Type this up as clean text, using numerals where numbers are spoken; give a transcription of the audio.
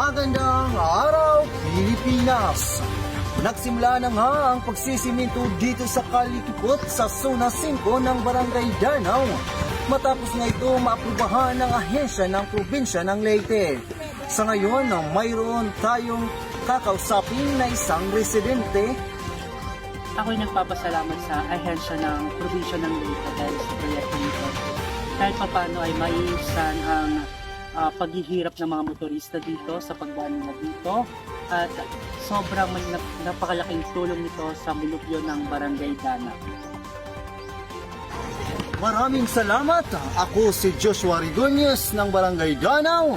Magandang araw, Pilipinas! Nagsimula na nga ang pagsisiminto dito sa Kalikipot sa Zona 5 ng Barangay Danau. Matapos nga ito maaprubahan ng ahensya ng probinsya ng Leyte. Sa ngayon, mayroon tayong kakausapin na isang residente. Ako'y nagpapasalamat sa ahensya ng probinsya ng Leyte dahil sa proyekto nito. Kahit paano ay maiiwasan ang paghihirap ng mga motorista dito sa pagdaan nila dito. At sobrang napakalaking tulong nito sa mulupyo ng Barangay Danau. Maraming salamat. Ako si Joshua Rigoñez ng Barangay Danau.